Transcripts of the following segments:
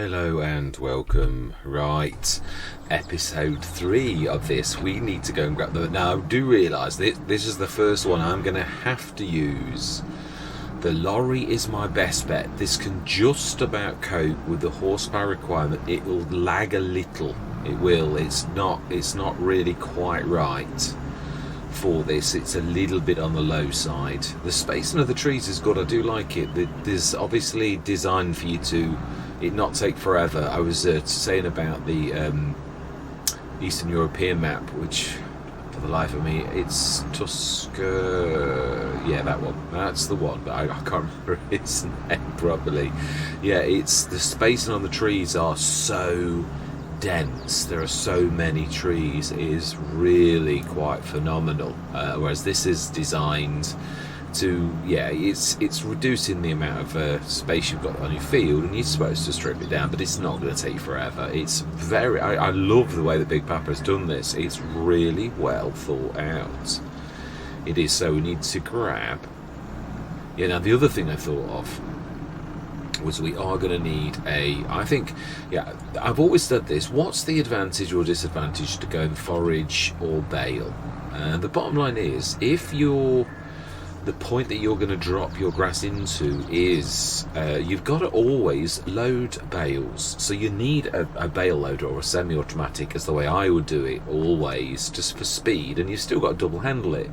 Hello and welcome. Right, episode 3 of this. We need to go and grab the... Now, I do realise this is the first one I'm going to have to use. The lorry is my best bet. This can just about cope with the horsepower requirement. It will lag a little. It will. It's not really quite right for this. It's a little bit on the low side. The spacing of the trees is good. I do like it. There's obviously designed for you to it not take forever. I was saying about the Eastern European map, which for the life of me, it's yeah, that one. That's the one, but I can't remember its name properly. Yeah, it's the spacing on the trees are so dense. There are so many trees. It is really quite phenomenal. Whereas this is designed to, yeah, it's reducing the amount of space you've got on your field, and you're supposed to strip it down, but it's not going to take forever. It's very, I love the way that Big Papa has done this. It's really well thought out. It is. So we need to grab, yeah, now the other thing I thought of was we are going to need I think, yeah, I've always said this, what's the advantage or disadvantage to going forage or bale? And the bottom line is, if the point that you're going to drop your grass into is you've got to always load bales, so you need a bale loader or a semi-automatic, is the way I would do it always, just for speed, and you've still got to double handle it.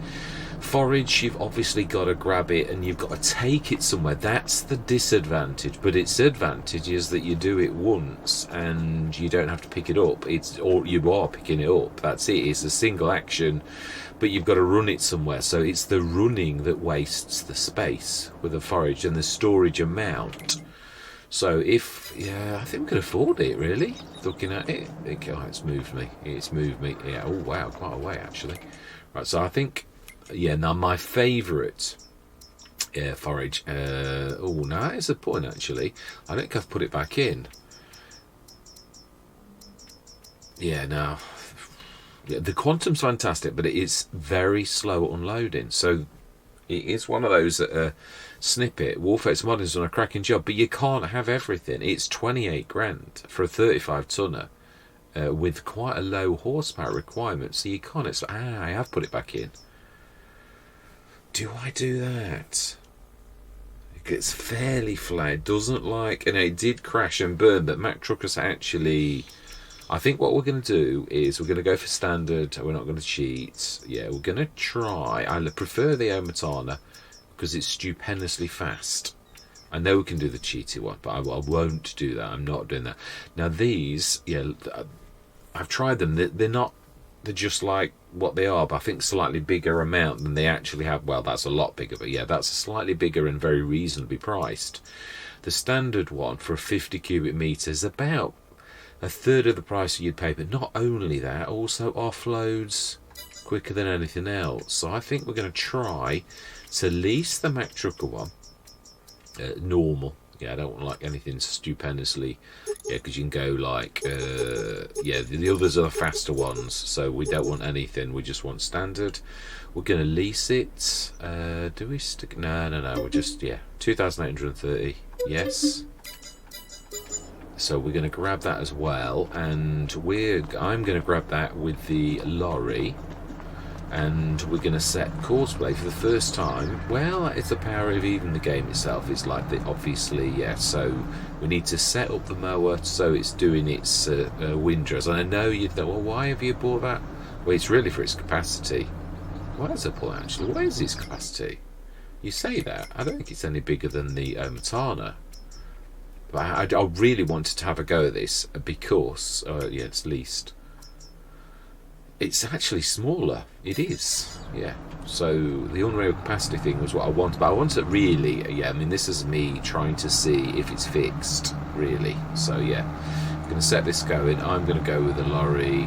Forage, you've obviously got to grab it and you've got to take it somewhere. That's the disadvantage, but its advantage is that you do it once and you don't have to pick it up. Or you are picking it up. That's it. It's a single action, but you've got to run it somewhere. So it's the running that wastes the space with the forage and the storage amount. So yeah, I think we can afford it, really, looking at it. Oh, it's moved me. Yeah, oh wow, quite a way actually. Right, so I think, yeah, now my favourite forage, oh, no, that is a point actually. I don't think I've put it back in. Yeah, now, yeah, the Quantum's fantastic, but it is very slow unloading. So it is one of those that Snippet, Warface Modern's done a cracking job, but you can't have everything. It's 28 grand for a 35 tonner with quite a low horsepower requirement, so you can't. I have put it back in. Do I do that? It's fairly flat. It doesn't like, and it did crash and burn, but Mack Truckers actually, I think what we're going to do is we're going to go for standard. We're not going to cheat. Yeah, we're going to try. I prefer the Omatana because it's stupendously fast. I know we can do the cheaty one, but I won't do that. I'm not doing that. Now these, yeah, I've tried them. They're just like what they are, but I think slightly bigger amount than they actually have. Well, that's a lot bigger, but yeah, that's a slightly bigger and very reasonably priced. The standard one for a 50 cubic metre is about a third of the price you'd pay, but not only that, also offloads quicker than anything else. So I think we're going to try to lease the Mack Trucker one, normal. Yeah, I don't want like anything stupendously, yeah, because you can go like, yeah, the others are the faster ones, so we don't want anything, we just want standard. We're going to lease it. Do we stick? No, we're just, yeah, 2,830, yes. So we're going to grab that as well, and I'm going to grab that with the lorry. And we're going to set Courseplay for the first time. Well, it's the power of even the game itself. It's like obviously, yeah, so we need to set up the mower so it's doing its windrows. And I know you'd think, well, why have you bought that? Well, it's really for its capacity. Well, that's a point actually. What is its capacity? You say that. I don't think it's any bigger than the Matana. But I really wanted to have a go at this because, yeah, it's leased. It's actually smaller. It is, yeah. So the unreal capacity thing was what I wanted, but I want it really, yeah, I mean, this is me trying to see if it's fixed, really. So yeah, I'm going to set this going. I'm going to go with the lorry,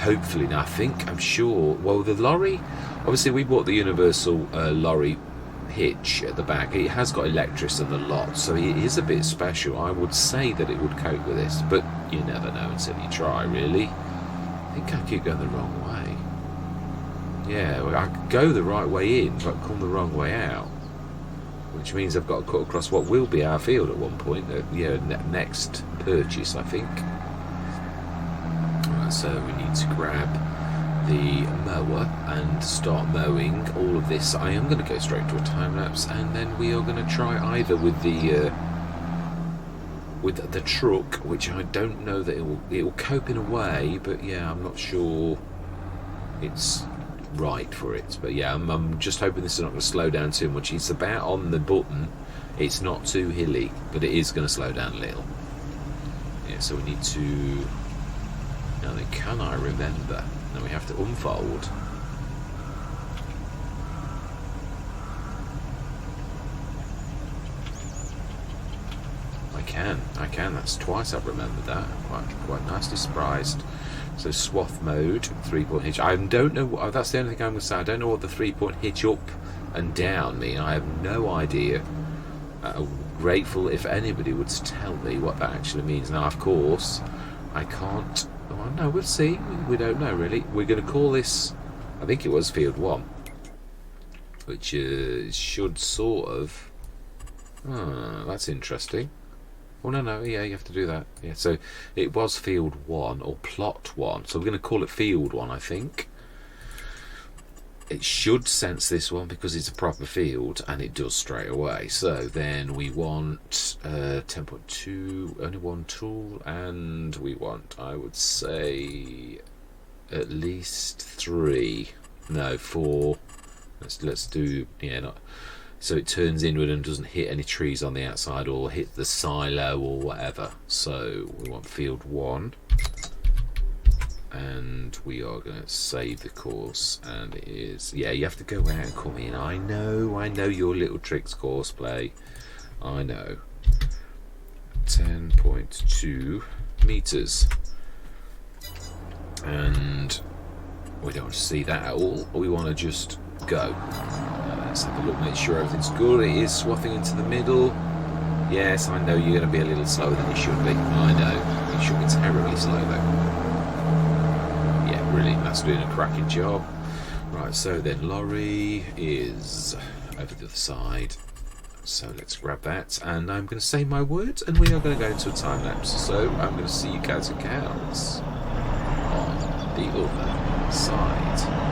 hopefully. Now I'm sure, well, the lorry, obviously we bought the universal lorry hitch at the back. It has got electrics in the lot, so it is a bit special. I would say that it would cope with this, but you never know until you try, really. I think I keep going the wrong way. Yeah, well, I could go the right way in, but come the wrong way out. which means I've got to cut across what will be our field at one point. Next purchase, I think. Right, so we need to grab the mower and start mowing all of this. I am going to go straight to a time lapse, and then we are going to try either with the truck, which I don't know that it will cope in a way, but yeah, I'm not sure it's right for it. But yeah, I'm just hoping this is not going to slow down too much. It's about on the button. It's not too hilly, but it is going to slow down a little. Yeah, so we need to. Now then, can I remember? Now we have to unfold. I can. That's twice I've remembered that. Quite nicely surprised. So swath mode, 3-point hitch. I don't know. That's the only thing I'm going to say. I don't know what the 3-point hitch up and down mean. I have no idea. Grateful if anybody would tell me what that actually means. Now, of course, I can't. Well, no, we'll see. We don't know really. We're going to call this. I think it was field 1, which should sort of. That's interesting. Oh no, yeah, you have to do that. Yeah, so it was field 1 or plot 1. So we're going to call it field 1, I think. It should sense this one because it's a proper field, and it does straight away. So then we want 10.2, only one tool, and we want, I would say, at least 3. No, 4. Let's do, yeah, not. So it turns inward and doesn't hit any trees on the outside or hit the silo or whatever. So we want field 1. And we are going to save the course. And it is... Yeah, you have to go out and come in. I know your little tricks, course play. I know. 10.2 meters. And we don't want to see that at all. We want to just go. Let's have a look, make sure everything's good. It is swathing into the middle. Yes, I know you're going to be a little slower than you should be. I know. You should be terribly slow though. Yeah, brilliant. That's doing a cracking job. Right, so then lorry is over the other side. So let's grab that. And I'm going to say my words and we are going to go into a time lapse. So I'm going to see you guys and cows on the other side.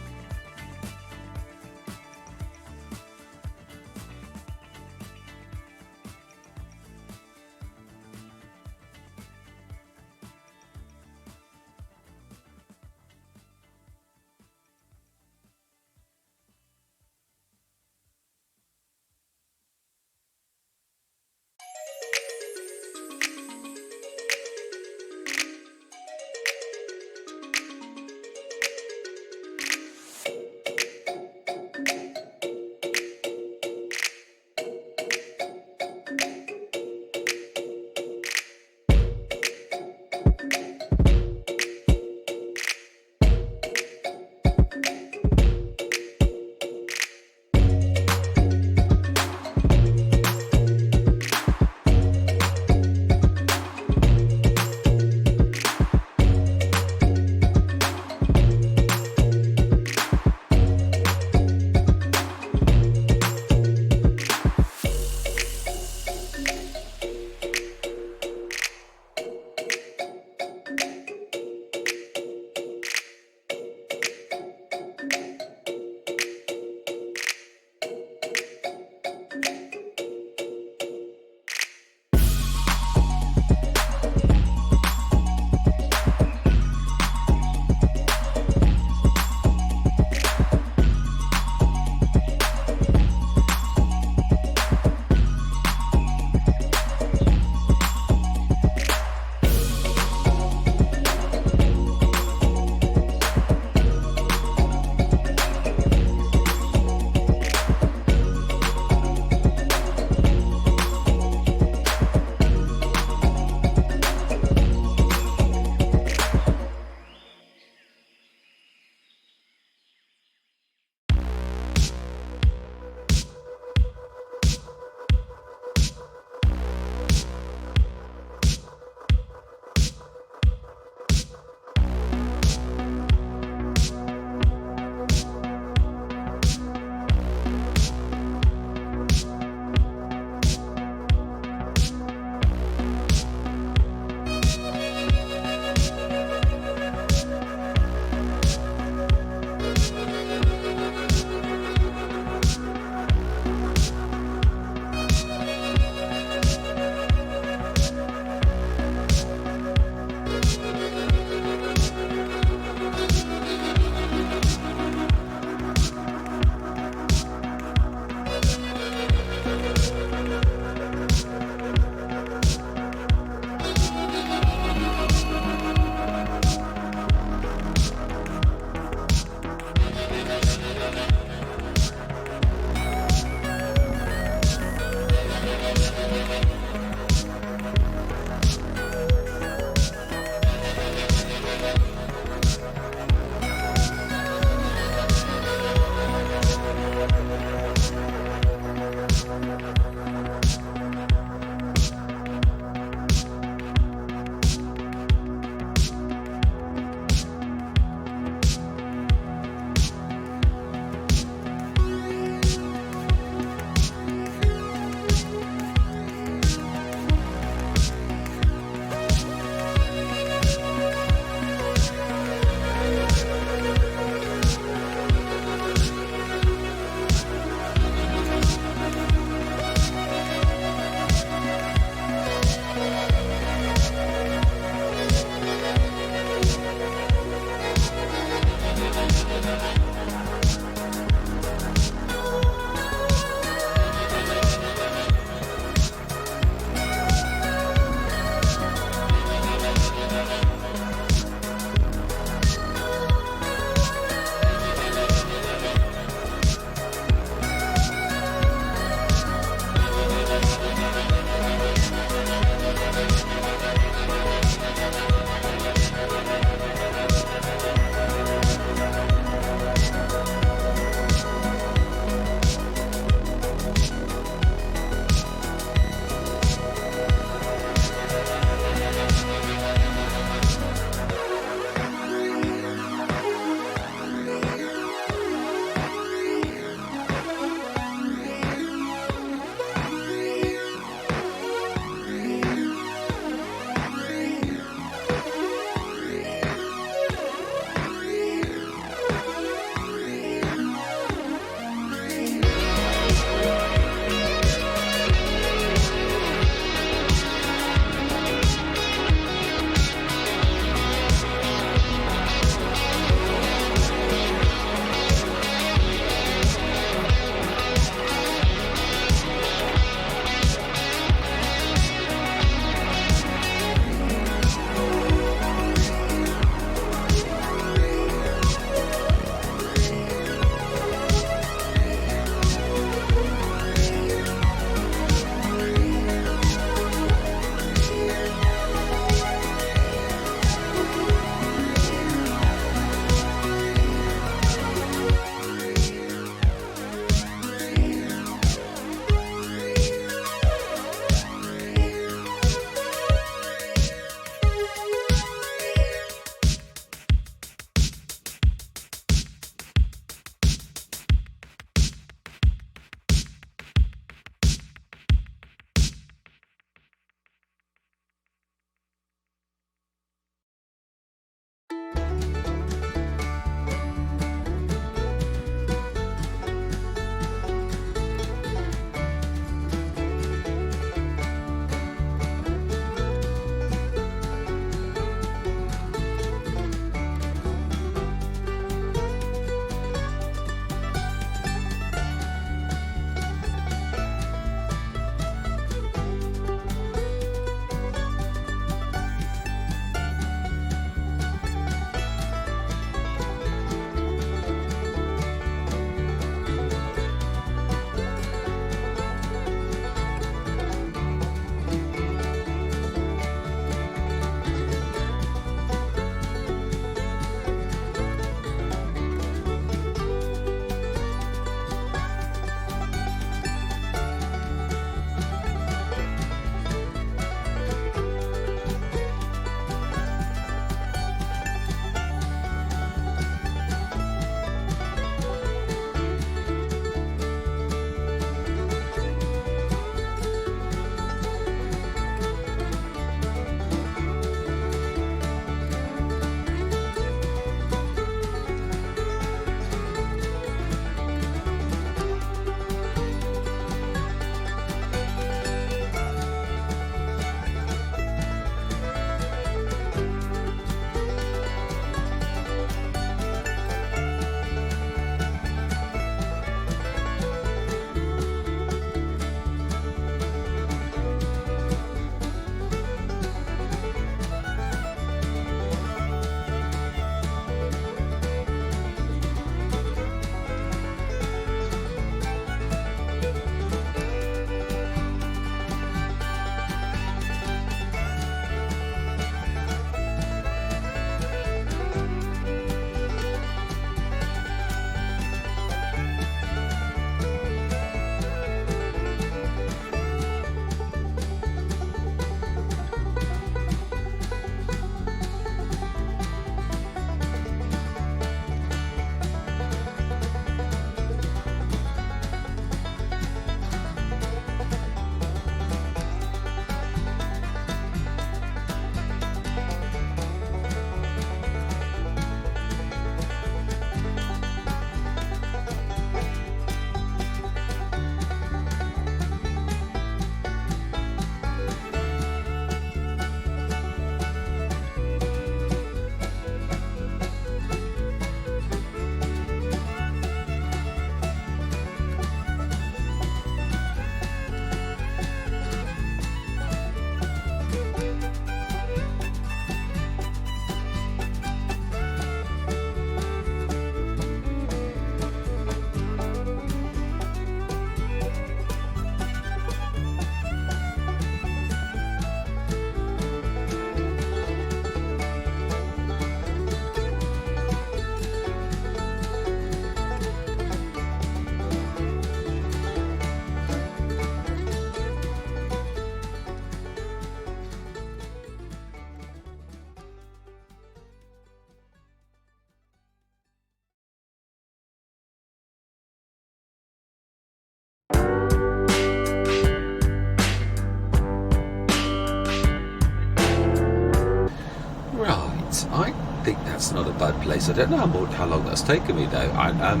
think that's not a bad place. I don't know how long that's taken me though. I'm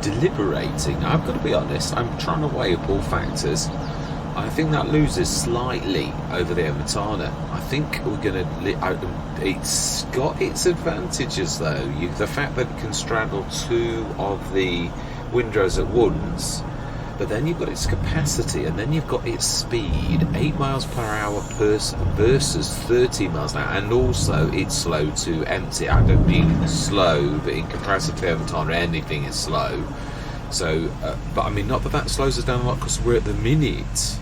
deliberating. I've got to be honest. I'm trying to weigh up all factors. I think that loses slightly over the Omatana. I think we're going to... It's got its advantages though. The fact that it can straddle two of the windrows at once, but then you've got its capacity, and then you've got its speed, 8 miles per hour versus 30 miles an hour, and also it's slow to empty. I don't mean slow, but in comparison to the Omatana, anything is slow. So, but I mean, not that that slows us down a lot, because we're at the minute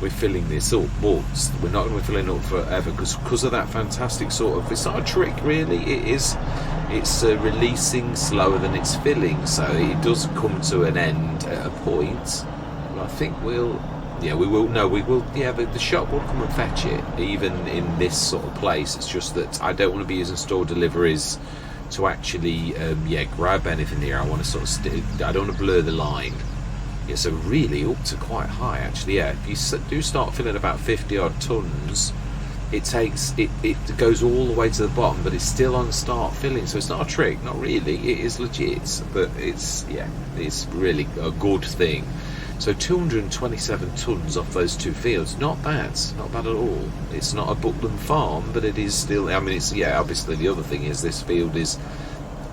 we're filling this up, but we're not going to be filling it up forever because of that fantastic sort of, it's not a trick really, it's releasing slower than it's filling, so it does come to an end at a point. But I think the shop will come and fetch it even in this sort of place. It's just that I don't want to be using store deliveries to actually grab anything here. I want to sort of I don't want to blur the line. Yeah, so really up to quite high actually. Yeah, if you do start filling about 50 odd tons, it goes all the way to the bottom, but it's still on start filling, so it's not a trick, not really, it is legit, but it's really a good thing. So 227 tons off those two fields, not bad at all. It's not a Buckland farm, but it is still, I mean, it's, obviously the other thing is this field is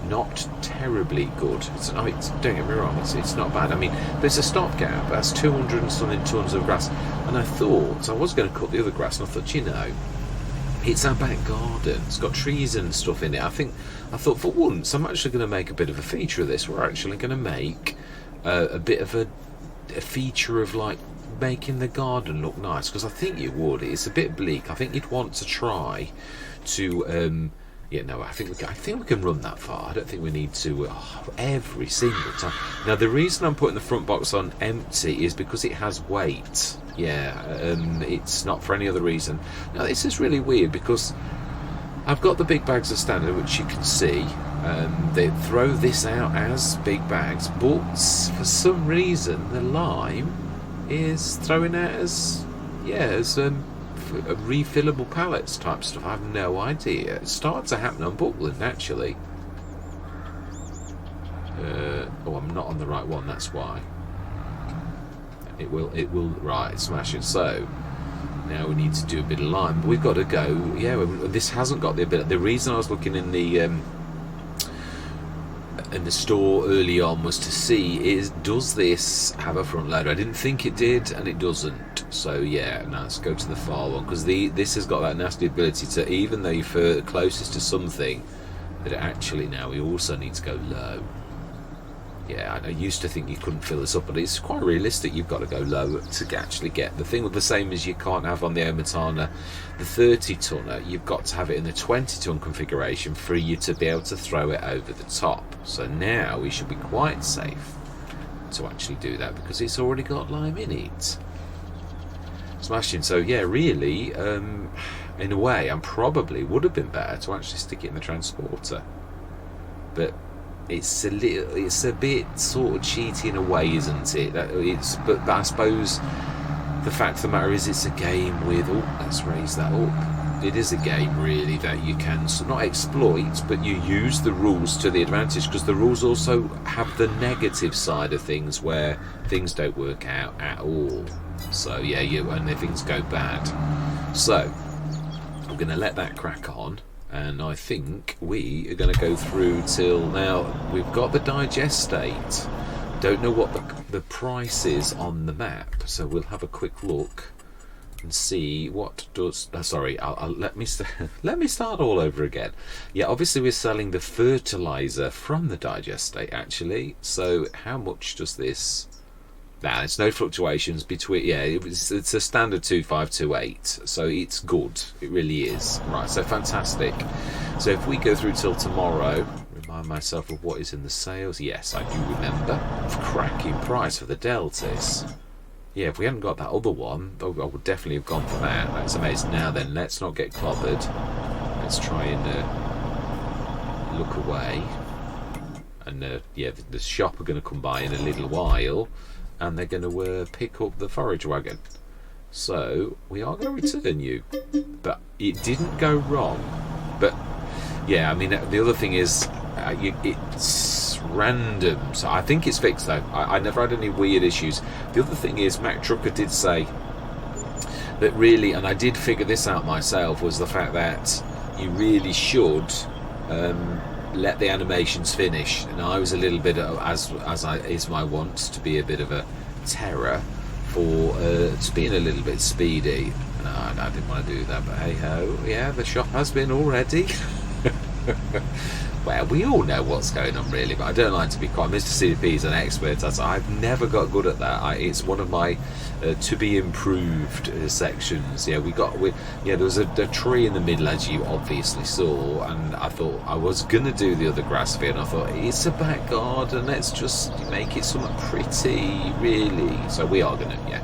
not terribly good. Don't get me wrong, it's not bad. I mean, but it's a stopgap. That's 200 and something tons of grass. And I thought I was going to cut the other grass, and I thought, it's our back garden. It's got trees and stuff in it. I thought for once I'm actually going to make a bit of a feature of this. We're actually going to make a bit of a feature of like making the garden look nice, because I think you would. It's a bit bleak. I think you'd want to try to. I think we can run that far. I don't think we need to every single time. Now, the reason I'm putting the front box on empty is because it has weight. It's not for any other reason. Now, this is really weird because I've got the big bags of standard, which you can see. They throw this out as big bags, but for some reason the lime is throwing out as refillable pallets type stuff. I have no idea. It started to happen on Buckland actually. I'm not on the right one, that's why. It will right, smash it. So now we need to do a bit of lime, but we've got to go. This hasn't got the ability. The reason I was looking in the store early on was to see does this have a front loader. I didn't think it did, and it doesn't. So now let's go to the far one, because this has got that nasty ability to, even though you're closest to something, that actually now we also need to go low. I used to think you couldn't fill this up, but it's quite realistic. You've got to go low to actually get the thing. With the same as you can't have on the Omatana the 30 tonner, you've got to have it in the 20 ton configuration for you to be able to throw it over the top. So now we should be quite safe to actually do that, because it's already got lime in it. Smashing. So really, in a way, probably would have been better to actually stick it in the transporter, but it's a bit sort of cheaty in a way, isn't it? But I suppose the fact of the matter is it's a game with. Let's raise that up. It is a game really that you can not exploit, but you use the rules to the advantage, because the rules also have the negative side of things where things don't work out at all. So and things go bad. So I'm going to let that crack on, and I think we are going to go through till now. We've got the digestate. Don't know what the price is on the map, so we'll have a quick look and see what does. Let me start all over again. Obviously we're selling the fertiliser from the digestate actually. So how much does this? It's no fluctuations between. It's a standard 2528, so it's good. It really is. Right, so fantastic. So if we go through till tomorrow, remind myself of what is in the sales. Yes, I do remember. Cracking price for the Deltas. If we hadn't got that other one, I would definitely have gone for that. That's amazing. Now then, let's not get clobbered. Let's try and look away. And the shop are going to come by in a little while, and they're going to pick up the forage wagon. So we are going to return you, but it didn't go wrong. But Yeah, I mean, the other thing is, it's random. So I think it's fixed though. I never had any weird issues. The other thing is, Mac Trucker did say that really, and I did figure this out myself, was the fact that you really should let the animations finish. And I was a little bit, is my want, to be a bit of a terror for to being a little bit speedy. No, I didn't want to do that, but hey ho, yeah, the shop has been already. Well, we all know what's going on really, but I don't like to be quite. Mr. CDP is an expert. I've never got good at that. It's one of my to be improved sections. Yeah, there was a tree in the middle, as you obviously saw, and I thought I was gonna do the other grass field. And I thought it's a back garden. Let's just make it something pretty, really. So we are gonna, yeah.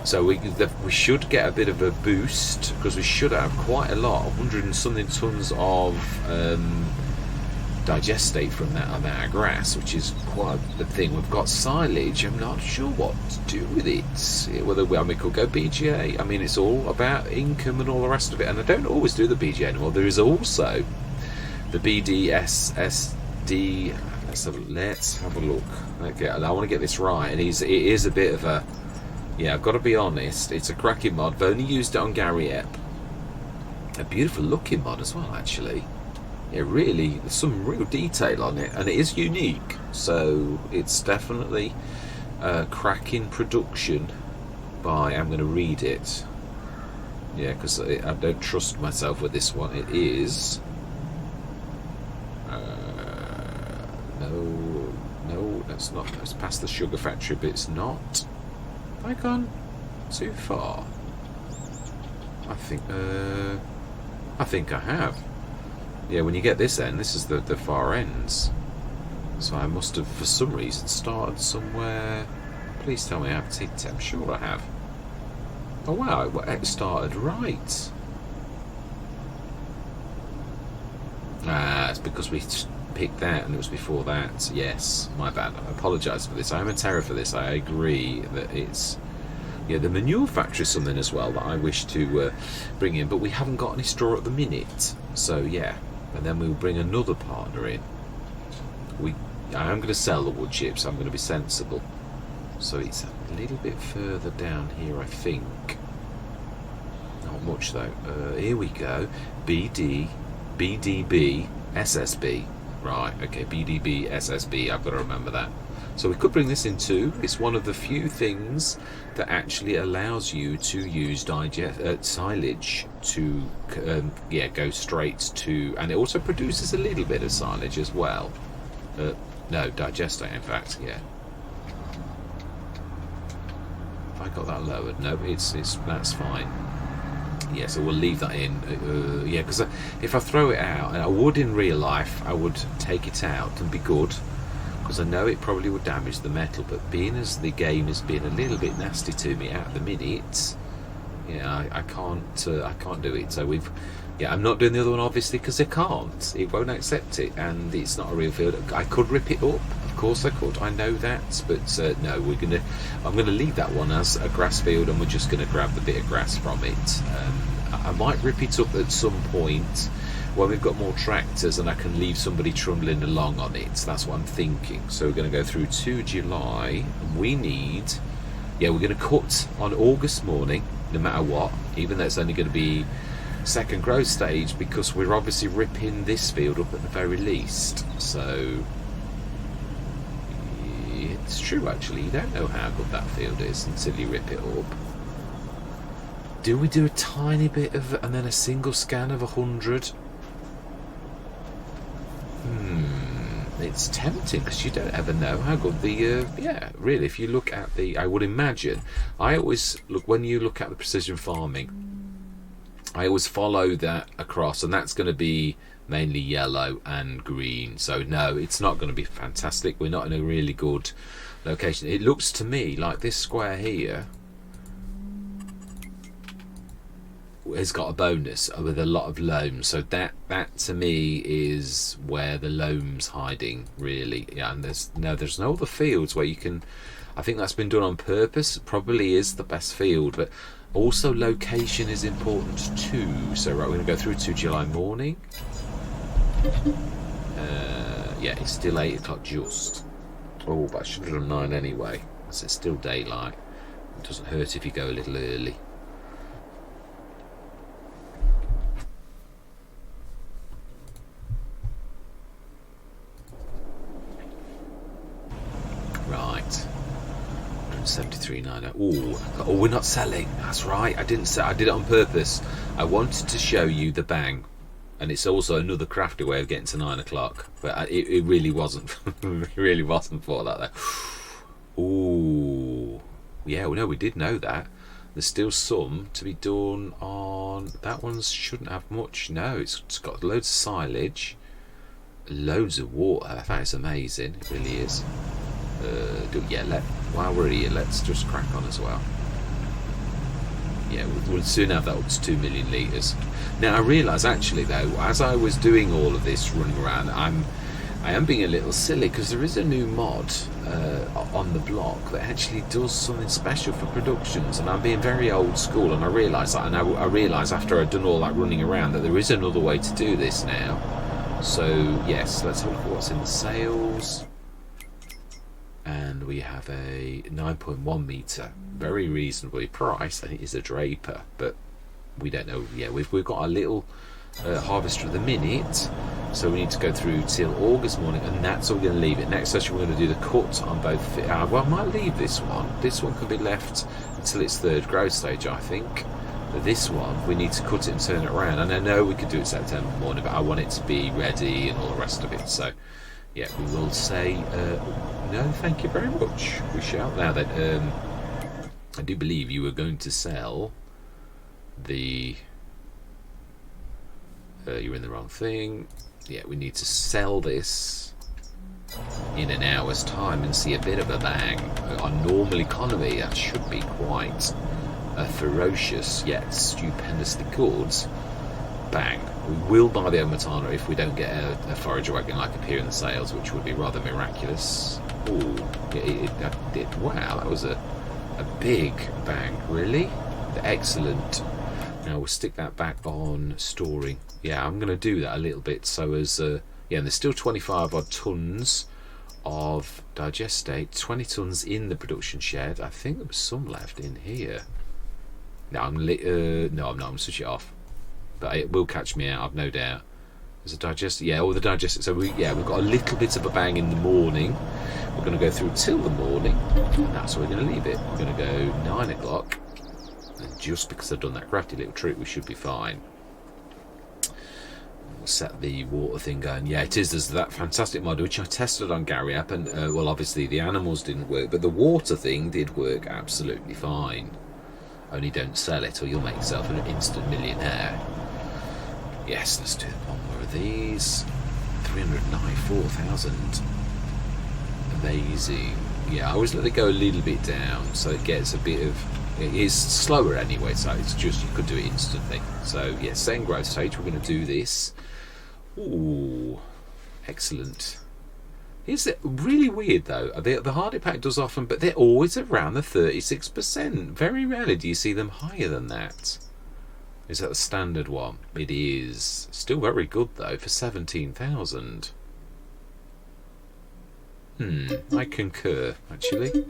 So we should get a bit of a boost, because we should have quite a lot, 100 and something tons of digestate from that amount of grass, which is quite the thing. We've got silage. I'm not sure what to do with it. Whether we could go BGA. I mean, it's all about income and all the rest of it. And I don't always do the BGA anymore. There is also the BDSSD. Let's have a look. Okay, I want to get this right. And it is a bit of a. Yeah, I've got to be honest, it's a cracking mod. I've only used it on Gary Epp. A beautiful looking mod as well, actually. Yeah, really, there's some real detail on it, and it is unique. So it's definitely a cracking production by, I'm going to read it. Yeah, because I don't trust myself with this one. It is... no, that's not. It's past the sugar factory, but it's not. Have I gone too far? I think I have. Yeah, when you get this end, this is the far ends. So I must have, for some reason, started somewhere. Please tell me I have ticked it. I'm sure I have. Oh wow, it started right. It's because we picked that and it was before that. Yes, my bad. I apologise for this. I am a terror for this. I agree that it's... Yeah, the manure factory is something as well that I wish to bring in, but we haven't got any straw at the minute. So yeah, and then we'll bring another partner in. I am going to sell the wood chips. I'm going to be sensible. So it's a little bit further down here, I think. Not much though. Here we go. BDB, SSB. Right, okay, BDB, SSB, I've got to remember that. So we could bring this in too. It's one of the few things that actually allows you to use silage to go straight to, and it also produces a little bit of silage as well. No, digestate, in fact, yeah. Have I got that lowered? No, that's fine. Yeah, so we'll leave that in. Yeah, because if I throw it out, and I would in real life, I would take it out and be good, because I know it probably would damage the metal. But being as the game has been a little bit nasty to me at the minute, yeah, I can't do it. So I'm not doing the other one obviously because it won't accept it, and it's not a real field. I could rip it up, of course I could. I know that, but no, I'm gonna leave that one as a grass field, and we're just gonna grab the bit of grass from it. I might rip it up at some point when we've got more tractors and I can leave somebody trundling along on it. That's what I'm thinking. So we're going to go through to July, and we're going to cut on August morning, no matter what, even though it's only going to be second growth stage, because we're obviously ripping this field up at the very least. So it's true, actually, you don't know how good that field is until you rip it up. Do we do a tiny bit of, and then a single scan of 100? It's tempting, because you don't ever know how good the really, if you look at the, I would imagine, I always look, when you look at the precision farming, I always follow that across, and that's going to be mainly yellow and green. So no, it's not going to be fantastic. We're not in a really good location. It looks to me like this square here has got a bonus with a lot of loam, so that to me is where the loam's hiding, really. Yeah, and there's no other fields where you can. I think that's been done on purpose. Probably is the best field, but also location is important too. So right, we're going to go through to July morning. Yeah, it's still 8 o'clock just. Oh, but I should have done 9 anyway, as it's still daylight. It doesn't hurt if you go a little early. Right. 173.90. Oh, we're not selling. That's right. I didn't sell. I did it on purpose. I wanted to show you the bang. And it's also another crafty way of getting to 9 o'clock. But it really wasn't. It really wasn't for that, though. Ooh. Yeah, well, no, we did know that. There's still some to be done on... That one shouldn't have much. No, it's got loads of silage. Loads of water. That is amazing. It really is. While we're here, let's just crack on as well. Yeah, we'll soon have that up to 2 million litres. Now I realise actually though, as I was doing all of this running around, I am being a little silly because there is a new mod on the block that actually does something special for productions, and I'm being very old school, and I realise that, and I realise after I've done all that running around that there is another way to do this now. So yes, let's have a look at what's in the sales. And we have a 9.1 metre, very reasonably priced. I think it's a Draper, but we don't know. Yeah, we've got a little harvester at the minute, so we need to go through till August morning, and that's all we're going to leave it. Next session we're going to do the cut on both. Well, I might leave this one. This one can be left until its third growth stage, I think. But this one we need to cut it and turn it around. And I know we could do it September morning, but I want it to be ready and all the rest of it. So yeah, we will say no, thank you very much. We shall. Now then, I do believe you were going to sell the... you're in the wrong thing. Yeah, we need to sell this in an hour's time and see a bit of a bang. On normal economy, that should be quite a ferocious yet stupendously good bang. We will buy the Omatana if we don't get a forager wagon like appear in the sales, which would be rather miraculous. Ooh, that did. Wow, that was a big bang. Really? Excellent. Now we'll stick that back on storing. Yeah, I'm going to do that a little bit so as... yeah, and there's still 25 odd tonnes of digestate, 20 tonnes in the production shed. I think there was some left in here. No, I'm not. I'm going to switch it off. But it will catch me out, I've no doubt. There's a digester. Yeah, all the digester. So we've got a little bit of a bang in the morning. We're going to go through till the morning, and that's where we're going to leave it. We're going to go 9 o'clock, and just because I've done that crafty little trick, we should be fine. We'll set the water thing going. Yeah, it is. There's that fantastic mod which I tested on Gary App, and well, obviously the animals didn't work, but the water thing did work absolutely fine. Only don't sell it, or you'll make yourself an instant millionaire. Yes, let's do one more of these. 394,000. Amazing. Yeah, I always let it go a little bit down so it gets a bit of... It is slower anyway, so it's just, you could do it instantly. So yeah, same growth stage, we're going to do this. Ooh, excellent. Is it really weird though? The hardy pack does often, but they're always around the 36%. Very rarely do you see them higher than that. Is that the standard one? It is. Still very good though for 17,000. I concur actually.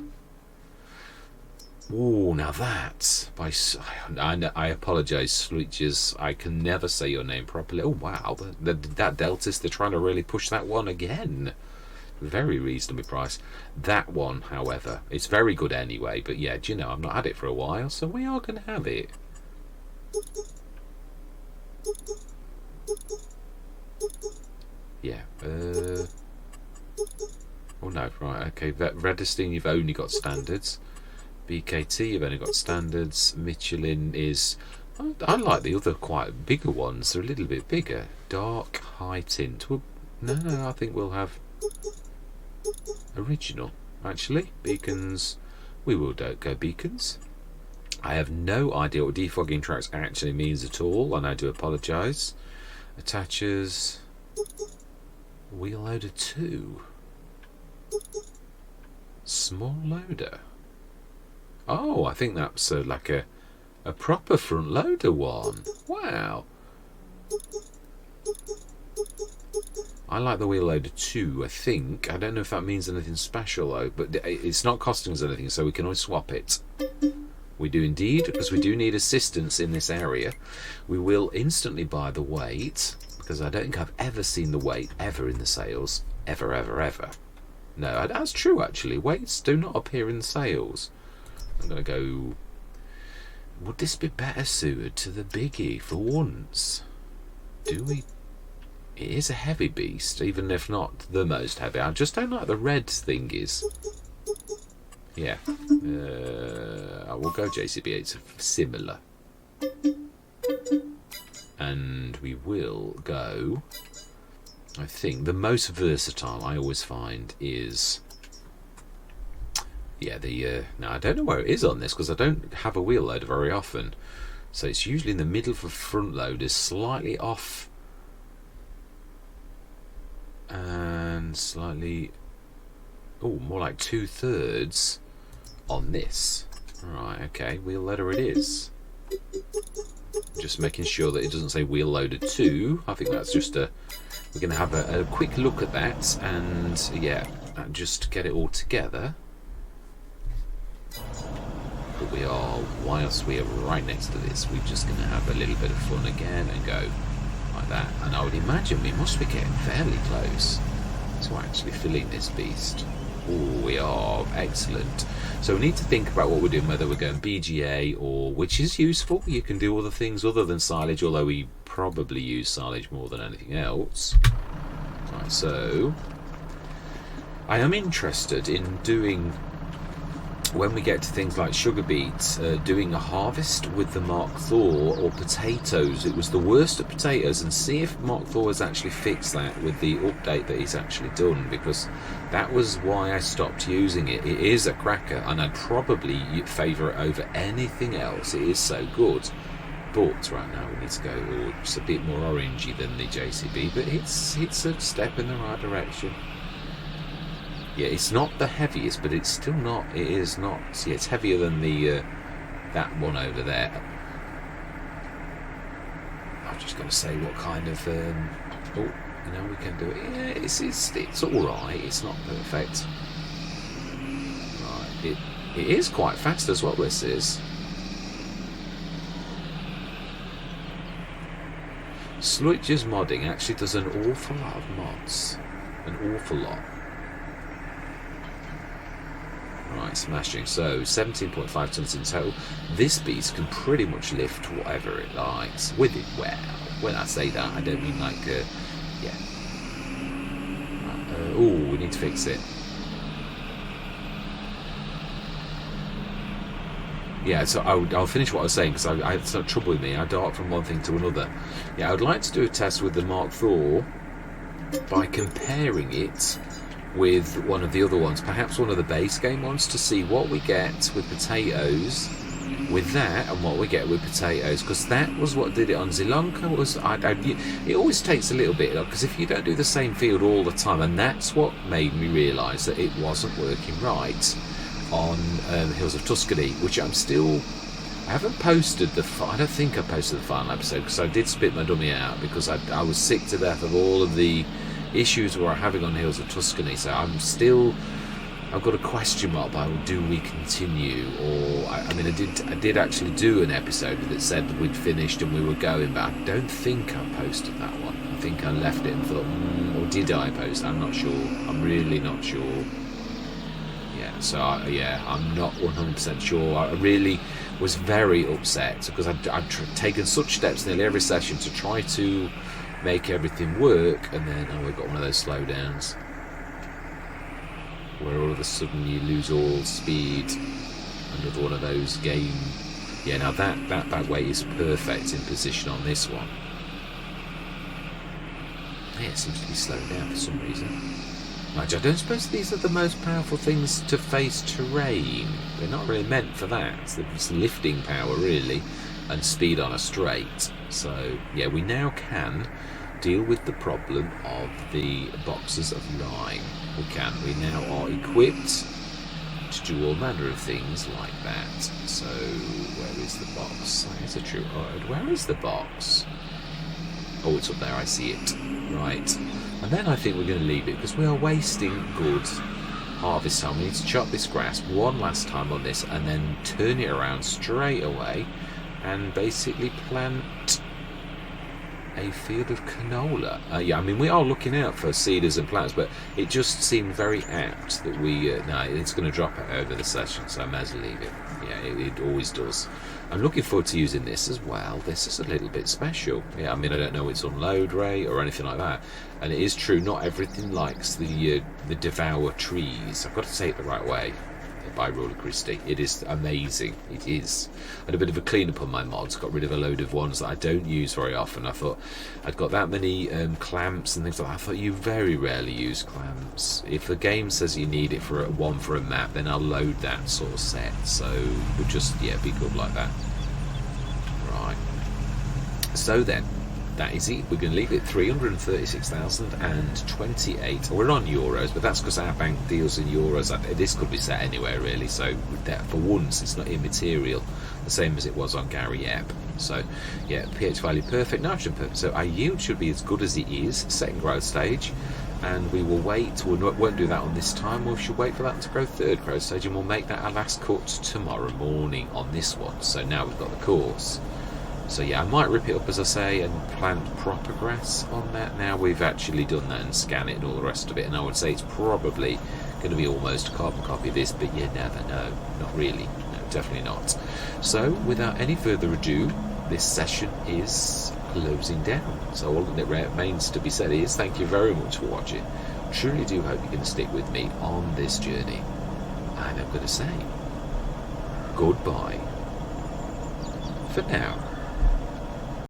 Oh, now that I apologise, Switches. I can never say your name properly. Oh wow, that Deltas, they're trying to really push that one again. Very reasonably priced. That one, however, it's very good anyway. But yeah, do you know, I've not had it for a while, so we are going to have it. Yeah. Oh no, right. Okay. Redestein, you've only got standards. BKT, you've only got standards. Michelin is... I like the other quite bigger ones. They're a little bit bigger. Dark, high tint. Well, no, I think we'll have original. Actually, beacons. We will go beacons. I have no idea what defogging tracks actually means at all, and I do apologise. Attachers. Wheel loader 2. Small loader. Oh, I think that's like a proper front loader one. Wow. I like the wheel loader 2, I think. I don't know if that means anything special though, but it's not costing us anything, so we can always swap it. We do indeed, because we do need assistance in this area. We will instantly buy the weight, because I don't think I've ever seen the weight ever in the sales. Ever, ever, ever. No, that's true actually. Weights do not appear in the sales. I'm going to go... Would this be better suited to the biggie for once? Do we... It is a heavy beast, even if not the most heavy. I just don't like the red thing is. Yeah. I will go JCB. It's similar. And we will go... I think the most versatile I always find is... Yeah, the... now, I don't know where it is on this, because I don't have a wheel loader very often. So it's usually in the middle for front loaders, slightly off... And slightly... Oh, more like 2/3 on this. Right, okay, wheel loader it is. Just making sure that it doesn't say wheel loader 2. I think that's just a... We're going to have a quick look at that, and yeah, just get it all together. But we are, whilst we are right next to this, we're just going to have a little bit of fun again and go like that. And I would imagine we must be getting fairly close to actually filling this beast. Oh, we are. Excellent. So we need to think about what we're doing, whether we're going BGA or, which is useful. You can do other things other than silage, although we probably use silage more than anything else. Right, so I am interested in doing, when we get to things like sugar beets, doing a harvest with the Mark Thor or potatoes. It was the worst at potatoes, and see if Mark Thor has actually fixed that with the update that he's actually done, because that was why I stopped using it. It is a cracker, and I'd probably favour it over anything else. It is so good. But right now we need to go, oh, it's a bit more orangey than the JCB, but it's a step in the right direction. Yeah, it's not the heaviest, but it's still not. It is not. Yeah, it's heavier than the that one over there. I'm just going to say what kind of. Oh, you know, we can do it. Yeah, it's all right. It's not perfect. Right, it is quite fast as well. This is. Sludge's modding actually does an awful lot of mods. An awful lot. Right, smashing. So 17.5 tons in total. This beast can pretty much lift whatever it likes with it. Well, when I say that, I don't mean like, yeah. Oh, we need to fix it. Yeah, so I'll finish what I was saying, because I had some trouble with me. I dart from one thing to another. Yeah, I would like to do a test with the Mark Thor by comparing it with one of the other ones, perhaps one of the base game ones, to see what we get with potatoes with that and what we get with potatoes, because that was what did it on Zilanka. It always takes a little bit, because if you don't do the same field all the time, and that's what made me realise that it wasn't working right on the Hills of Tuscany, which I haven't posted I don't think I posted the final episode, because I did spit my dummy out, because I was sick to death of all of the issues we were having on Hills of Tuscany. So I've got a question mark by, do we continue, or I mean I did actually do an episode that said that we'd finished and we were going, but I don't think I posted that one. I think I left it and thought, or did I post? I'm not sure. I'm really not sure. Yeah, so I'm not 100% sure. I really was very upset, because I'd taken such steps nearly every session to try to make everything work, and then we've got one of those slowdowns where all of a sudden you lose all speed. Another one of those game. Yeah, now that back weight is perfect in position on this one. Yeah, it seems to be slowing down for some reason. I don't suppose these are the most powerful things to face terrain. They're not really meant for that. It's lifting power, really, and speed on a straight. So, yeah, we now can deal with the problem of the boxes of lime. We now are equipped to do all manner of things like that. So, where is the box? That is a true word. Where is the box? Oh, it's up there, I see it. Right. And then I think we're going to leave it because we are wasting good harvest time. We need to chop this grass one last time on this and then turn it around straight away and basically plant a field of canola. Yeah, I mean, we are looking out for seeders and plants, but it just seemed very apt that we... no, it's going to drop out over the session, so I may as well leave it. Yeah, it always does. I'm looking forward to using this as well. This is a little bit special. Yeah, I mean, I don't know its unload rate or anything like that. And it is true, not everything likes the devour trees. I've got to say it the right way. By Roller Christie, it is amazing. It is. I had a bit of a clean up on my mods, got rid of a load of ones that I don't use very often. I thought I'd got that many clamps and things like that. I thought you very rarely use clamps. If the game says you need it for one for a map, then I'll load that sort of set. So we'll just, yeah, be good like that. Right. So then, that is it. We're going to leave it 336,028. We're on euros, but that's because our bank deals in euros. This could be set anywhere really, so that for once it's not immaterial, the same as it was on Gary Ebb. So yeah, pH value perfect, nitrogen perfect. So our yield should be as good as it is, second growth stage, and we will wait. We won't do that on this time. We should wait for that to grow third growth stage, and we'll make that our last cut tomorrow morning on this one. So now we've got the course. So yeah, I might rip it up, as I say, and plant proper grass on that. Now we've actually done that and scan it and all the rest of it, and I would say it's probably going to be almost a carbon copy of this, but you never know. Not really. No, definitely not. So without any further ado, this session is closing down. So all that remains to be said is thank you very much for watching. Truly do hope you're going to stick with me on this journey. And I'm going to say goodbye for now.